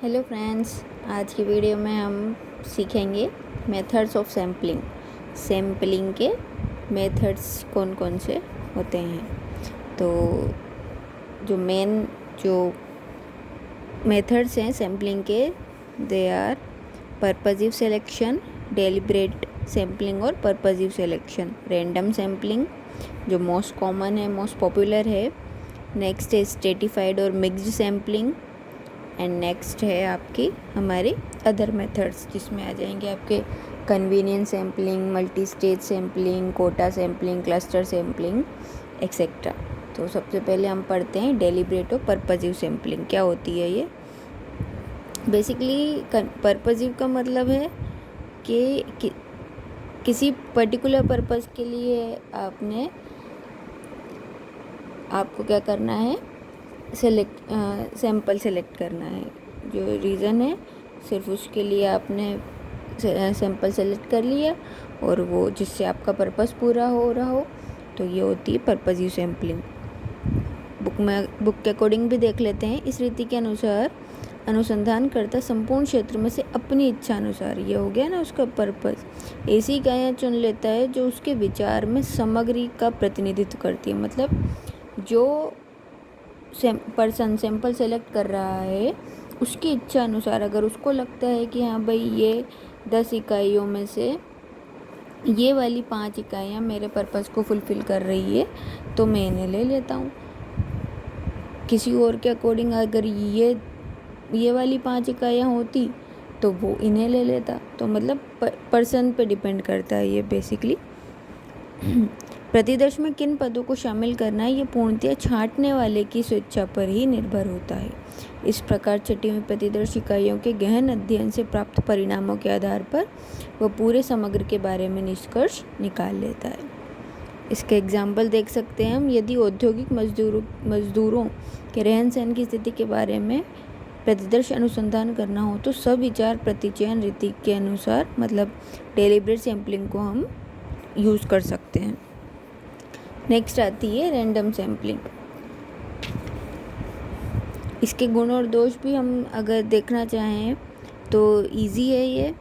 Hello friends, आज की video में हम सीखेंगे मेथड्स ऑफ सैम्पलिंग। सैम्पलिंग के मेथड्स कौन कौन से होते हैं। तो जो मेथड्स हैं सैम्पलिंग के, they are purposive selection, deliberate sampling और पर्पसिव सिलेक्शन। रैंडम सैम्पलिंग जो मोस्ट कॉमन है, मोस्ट पॉपुलर है। नेक्स्ट है स्ट्रेटिफाइड और मिक्स्ड सैम्पलिंग। एंड नेक्स्ट है आपकी हमारे अदर मेथड्स, जिसमें आ जाएंगे आपके convenience sampling, multi stage sampling, quota sampling, cluster sampling etcetera. तो सबसे पहले हम पढ़ते हैं डेलिब्रेट और पर्पसिव सैम्पलिंग क्या होती है। ये बेसिकली पर्पसिव का मतलब है कि किसी पर्टिकुलर पर्पस के लिए आपको क्या करना है, सैंपल सेलेक्ट करना है। जो रीज़न है सिर्फ उसके लिए आपने सैंपल सेलेक्ट कर लिया और वो जिससे आपका पर्पस पूरा हो रहा हो, तो ये होती है पर्पसिव सैम्पलिंग। बुक के अकॉर्डिंग भी देख लेते हैं। इस रीति के अनुसार अनुसंधान करता संपूर्ण क्षेत्र में से अपनी इच्छा अनुसार, ये हो गया ना उसका पर्पस, ऐसी इकाइयाँ चुन लेता है जो उसके विचार में सामग्री का प्रतिनिधित्व करती है। मतलब जो पर्सन सैंपल सेलेक्ट कर रहा है उसकी इच्छा अनुसार, अगर उसको लगता है कि हाँ भाई ये 10 इकाइयों में से ये वाली 5 इकाइयाँ मेरे पर्पस को फुलफ़िल कर रही है, तो मैं इन्हें ले लेता हूँ। किसी और के अकॉर्डिंग अगर ये वाली 5 इकाइयाँ होती तो वो इन्हें ले लेता। तो मतलब पर्सन पे डिपेंड करता है ये बेसिकली। प्रतिदर्श में किन पदों को शामिल करना है, ये पूर्णतः छांटने वाले की स्वेच्छा पर ही निर्भर होता है। इस प्रकार छटी हुई प्रतिदर्श इकाइयों के गहन अध्ययन से प्राप्त परिणामों के आधार पर वह पूरे समग्र के बारे में निष्कर्ष निकाल लेता है। इसके एग्जाम्पल देख सकते हैं हम। यदि औद्योगिक मजदूरों के रहन सहन की स्थिति के बारे में प्रतिदर्श अनुसंधान करना हो तो सविचार प्रतिचयन रीति के अनुसार, मतलब डेलिब्रेट सैम्पलिंग को हम यूज़ कर सकते हैं। नेक्स्ट आती है रैंडम सैम्पलिंग। इसके गुण और दोष भी हम अगर देखना चाहें तो इजी है ये,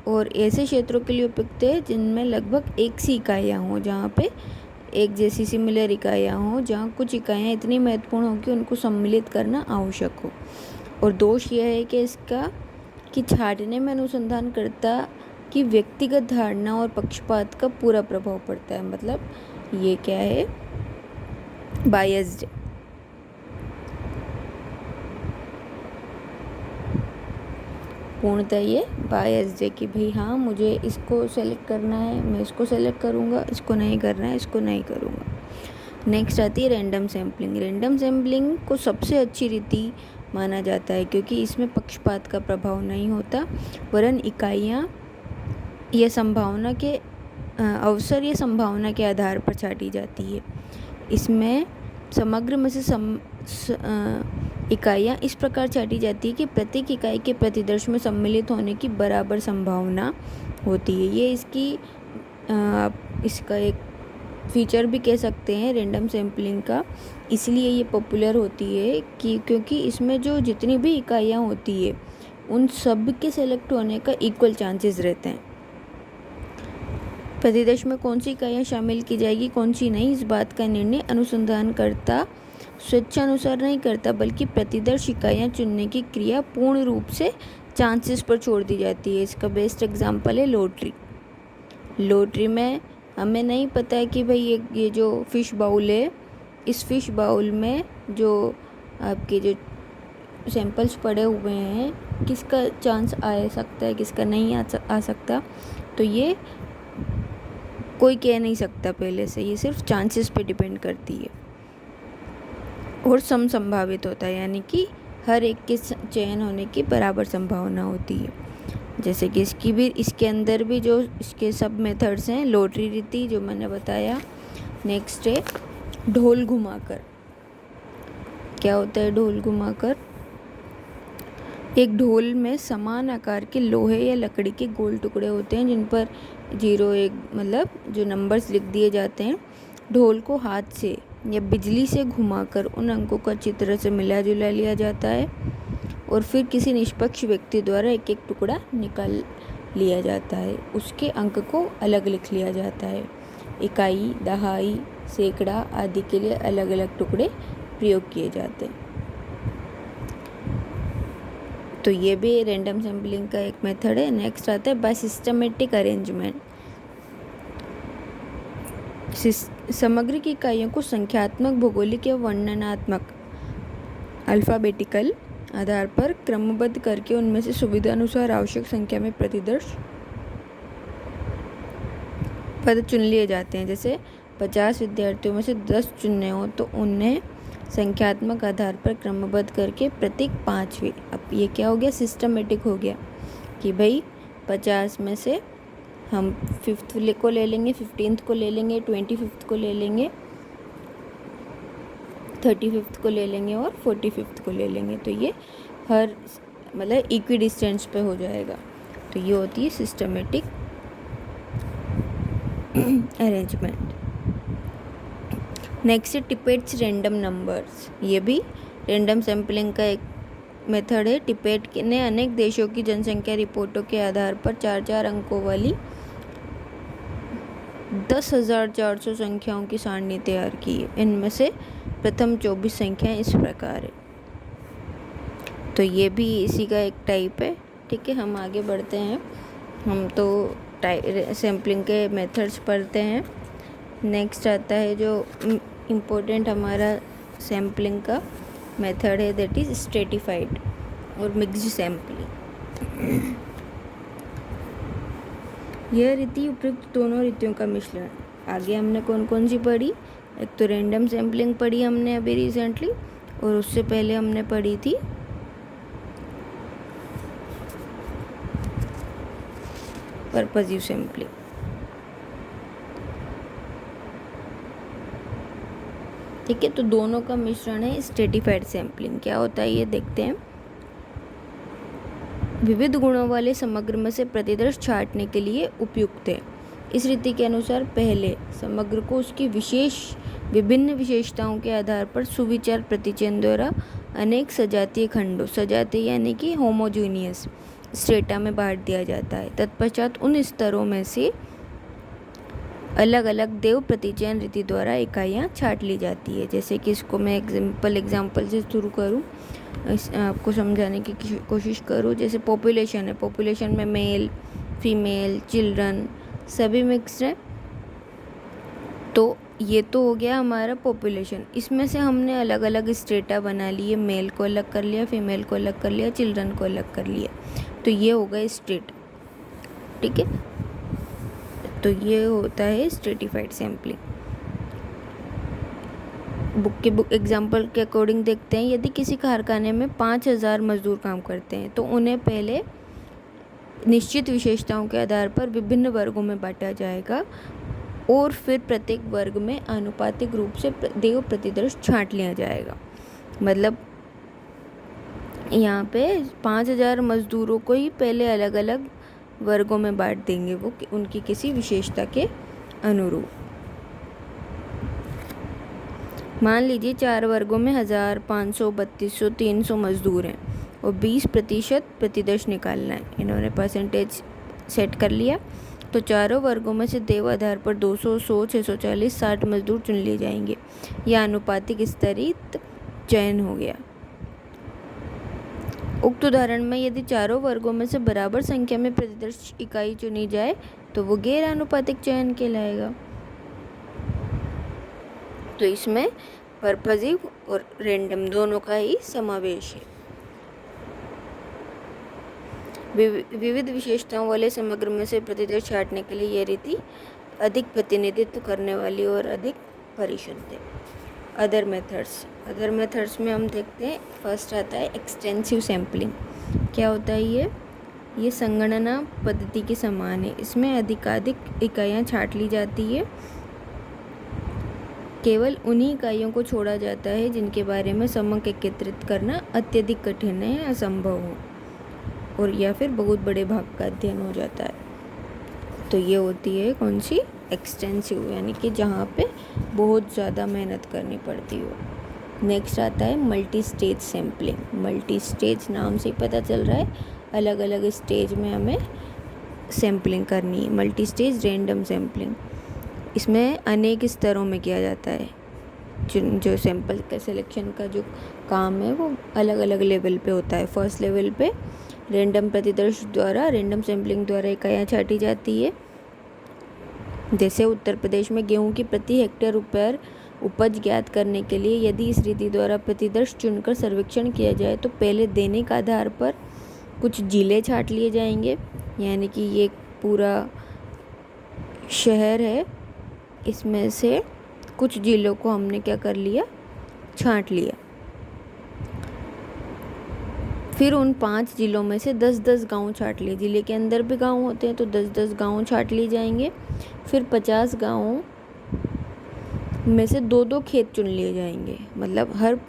और ऐसे क्षेत्रों के लिए उपयुक्त है जिनमें लगभग एक सी इकाइयाँ हों, जहाँ पे एक जैसी सिमिलर इकाइयाँ हों, जहाँ कुछ इकाइयाँ इतनी महत्वपूर्ण हो कि उनको सम्मिलित करना आवश्यक हो। और दोष यह है कि छाँटने में अनुसंधानकर्ता की व्यक्तिगत धारणा और पक्षपात का पूरा प्रभाव पड़ता है। मतलब ये क्या है, बायस्ड। पूर्णतः ये बायस्ड है कि भाई हाँ मुझे इसको सेलेक्ट करना है, मैं इसको सेलेक्ट करूँगा, इसको नहीं करना है, इसको नहीं करूँगा। नेक्स्ट आती है रैंडम सैम्पलिंग। रैंडम सैम्पलिंग को सबसे अच्छी रीति माना जाता है क्योंकि इसमें पक्षपात का प्रभाव नहीं होता, वरन इकाइयाँ यह संभावना के अवसर या संभावना के आधार पर छाटी जाती है। इसमें समग्र में से इकाइयाँ इस प्रकार छाटी जाती है कि प्रत्येक इकाई के प्रतिदर्श में सम्मिलित होने की बराबर संभावना होती है। ये इसका एक फीचर भी कह सकते हैं रैंडम सैम्पलिंग का। इसलिए ये पॉपुलर होती है क्योंकि इसमें जो जितनी भी इकाइयाँ होती है उन सब के सेलेक्ट होने का इक्वल चांसेस रहते हैं। प्रतिदर्श में कौन सी इकाइयाँ शामिल की जाएगी, कौन सी नहीं, इस बात का निर्णय अनुसंधानकर्ता स्वेच्छानुसार नहीं करता, बल्कि प्रतिदर्श इकाइयाँ चुनने की क्रिया पूर्ण रूप से चांसेस पर छोड़ दी जाती है। इसका बेस्ट एग्जांपल है लॉटरी। लॉटरी में हमें नहीं पता है कि भाई ये जो फ़िश बाउल है, इस फ़िश बाउल में जो आपके जो सैंपल्स पड़े हुए हैं, किसका चांस आ सकता है, किसका नहीं आ सकता, तो ये कोई कह नहीं सकता पहले से। ये सिर्फ चांसेस पे डिपेंड करती है और संभावित होता है, यानी कि हर एक के चयन होने की बराबर संभावना होती है। जैसे कि इसके अंदर भी जो इसके सब मेथड्स हैं, लॉटरी रीति जो मैंने बताया। नेक्स्ट है ढोल घुमाकर। क्या होता है ढोल घुमाकर? एक ढोल में समान आकार के लोहे या लकड़ी के गोल टुकड़े होते हैं जिन पर 0 1 मतलब जो नंबर्स लिख दिए जाते हैं। ढोल को हाथ से या बिजली से घुमाकर उन अंकों का अच्छी तरह से मिला जुला लिया जाता है। और फिर किसी निष्पक्ष व्यक्ति द्वारा एक एक टुकड़ा निकाल लिया जाता है। उसके अंक को अलग लिख लिया जाता है। इकाई, दहाई, सैकड़ा आदि के लिए अलग अलग टुकड़े प्रयोग किए जाते हैं। तो ये भी रैंडम सैम्पलिंग का एक मेथड है। नेक्स्ट आता है बाय सिस्टमेटिक अरेंजमेंट। समग्र की इकाइयों को संख्यात्मक, भौगोलिक या वर्णनात्मक अल्फ़ाबेटिकल आधार पर क्रमबद्ध करके उनमें से सुविधानुसार आवश्यक संख्या में प्रतिदर्श पद चुन लिए जाते हैं। जैसे 50 विद्यार्थियों में से 10 चुनने हो तो उन्हें संख्यात्मक आधार पर क्रमबद्ध करके प्रत्येक 5वें, अब ये क्या हो गया, सिस्टमेटिक हो गया कि भाई 50 में से हम 5th को ले लेंगे, 15th को ले लेंगे, 25th को ले लेंगे, 35th को ले लेंगे और 45th को ले लेंगे। तो ये हर मतलब इक्वी डिस्टेंस पे हो जाएगा। तो ये होती है सिस्टमेटिक अरेंजमेंट। नेक्स्ट है टिपेट्स रैंडम नंबर्स। ये भी रैंडम सैम्पलिंग का एक मेथड है। टिपेट ने अनेक देशों की जनसंख्या रिपोर्टों के आधार पर 4-4 अंकों वाली 10,400 संख्याओं की सारणी तैयार की है। इनमें से प्रथम 24 संख्याएं इस प्रकार है। तो ये भी इसी का एक टाइप है। ठीक है, हम आगे बढ़ते हैं। हम तो सैम्पलिंग के मेथड्स पढ़ते हैं। नेक्स्ट आता है जो इम्पोर्टेंट हमारा सैम्पलिंग का मेथड है, दैट इज़ स्ट्रेटिफाइड और मिक्स्ड सैम्पलिंग। यह रीति उपयुक्त दोनों रीतियों का मिश्रण। आगे हमने कौन कौन सी पढ़ी, एक तो रैंडम सैम्पलिंग पढ़ी हमने अभी रिसेंटली, और उससे पहले हमने पढ़ी थी पर्पसिव सैम्पलिंग। ठीक है, तो दोनों का मिश्रण है स्ट्रेटिफाइड सैम्पलिंग। क्या होता है ये देखते हैं। विविध गुणों वाले समग्र में से प्रतिदर्श छांटने के लिए उपयुक्त है। इस रीति के अनुसार पहले समग्र को उसकी विभिन्न विशेषताओं के आधार पर सुविचार प्रतिचयन द्वारा अनेक सजातीय खंडों, सजातीय यानी कि होमोजीनियस स्ट्रेटा में बांट दिया जाता है। तत्पश्चात उन स्तरों में से अलग अलग देव प्रतिचयन रीति द्वारा इकाइयाँ छांट ली जाती है। जैसे कि इसको मैं एग्जाम्पल से शुरू करूँ, आपको समझाने की कोशिश करूँ। जैसे पॉपुलेशन है, पॉपुलेशन में मेल, फीमेल, चिल्ड्रन सभी मिक्स्ड है। तो ये तो हो गया हमारा पॉपुलेशन। इसमें से हमने अलग अलग स्ट्रेटा बना लिए, मेल को अलग कर लिया, फीमेल को अलग कर लिया, चिल्ड्रन को अलग कर लिया। तो ये होगा स्ट्रेट। ठीक है, तो ये होता है स्ट्रेटिफाइड सैम्पलिंग। बुक एग्जाम्पल के अकॉर्डिंग देखते हैं। यदि किसी कारखाने में 5,000 मजदूर काम करते हैं तो उन्हें पहले निश्चित विशेषताओं के आधार पर विभिन्न वर्गों में बांटा जाएगा और फिर प्रत्येक वर्ग में आनुपातिक रूप से देव प्रतिदर्श छांट लिया जाएगा। मतलब यहाँ पे 5,000 मजदूरों को ही पहले अलग अलग वर्गों में बांट देंगे, वो उनकी किसी विशेषता के अनुरूप। मान लीजिए 4 वर्गों में 1000, 500, 3200, 300 मजदूर हैं और 20% प्रतिदर्श निकालना है। इन्होंने परसेंटेज सेट कर लिया। तो चारों वर्गों में से देव आधार पर 200, 100, 640, 60 मजदूर चुन लिए जाएंगे। यह आनुपातिक स्तरित चयन हो गया। उक्त उदाहरण में यदि चारों वर्गों में से बराबर संख्या में प्रतिदर्श इकाई चुनी जाए तो वो गैर आनुपातिक चयन कहलाएगा। तो इसमें पर्पसिव और रैंडम दोनों का ही समावेश है। विविध विशेषताओं वाले समग्र में से प्रतिदर्श छांटने के लिए यह रीति अधिक प्रतिनिधित्व करने वाली और अधिक परिशुद्ध है। अदर मेथड्स में हम देखते हैं, फर्स्ट आता है एक्सटेंसिव सैम्पलिंग। क्या होता है ये संगणना पद्धति के समान है। इसमें अधिकाधिक इकाइयाँ छांट ली जाती है। केवल उन्हीं इकाइयों को छोड़ा जाता है जिनके बारे में समक एकत्रित करना अत्यधिक कठिन है या असंभव हो, और या फिर बहुत बड़े भाग का अध्ययन हो जाता है। तो ये होती है कौन सी, एक्सटेंसिव, यानी कि जहाँ पे बहुत ज़्यादा मेहनत करनी पड़ती हो। नेक्स्ट आता है multi stage sampling. Multi stage नाम से ही पता चल रहा है, अलग अलग स्टेज में हमें सैम्पलिंग करनी है। मल्टी स्टेज रैंडम सैम्पलिंग, इसमें अनेक स्तरों में किया जाता है। जो सैंपल का सिलेक्शन का जो काम है वो अलग अलग लेवल पे होता है। फर्स्ट लेवल पे रैंडम प्रतिदर्श द्वारा, रैंडम सैम्पलिंग द्वारा इकाइयाँ छांटी जाती है। जैसे उत्तर प्रदेश में गेहूं की प्रति हेक्टेयर उपज ज्ञात करने के लिए यदि इस रीति द्वारा प्रतिदर्श चुनकर सर्वेक्षण किया जाए तो पहले दैनिक आधार पर कुछ जिले छांट लिए जाएंगे। यानी कि ये पूरा शहर है, इसमें से कुछ जिलों को हमने क्या कर लिया, छांट लिया। फिर उन 5 जिलों में से 10-10 गांव छांट लिए। जिले के अंदर भी गांव होते हैं तो 10-10 गांव छांट लिए जाएंगे। फिर 50 गांवों में से 2-2 खेत चुन लिए जाएंगे, मतलब हर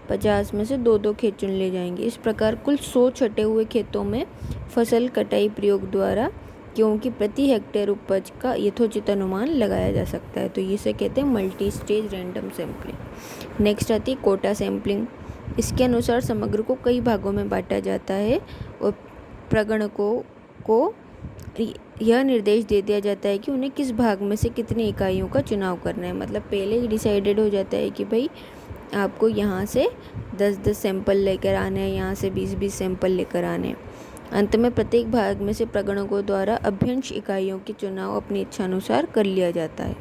50 में से 2-2 खेत चुन लिए जाएंगे। इस प्रकार कुल 100 छटे हुए खेतों में फसल कटाई प्रयोग द्वारा क्योंकि प्रति हेक्टेयर उपज का यथोचित अनुमान लगाया जा सकता है। तो इसे कहते हैं multi stage random sampling. Next आती है कोटा सैम्पलिंग। इसके अनुसार समग्र को कई भागों में बांटा जाता है और प्रगणकों को यह निर्देश दे दिया जाता है कि उन्हें किस भाग में से कितनी इकाइयों का चुनाव करना है। मतलब पहले ही डिसाइडेड हो जाता है कि भाई आपको यहाँ से 10-10 सैंपल लेकर आने हैं, यहाँ से 20-20 सैंपल लेकर आने हैं। अंत में प्रत्येक भाग में से प्रगणकों द्वारा अभ्यंश इकाइयों के चुनाव अपनी इच्छा अनुसार कर लिया जाता है।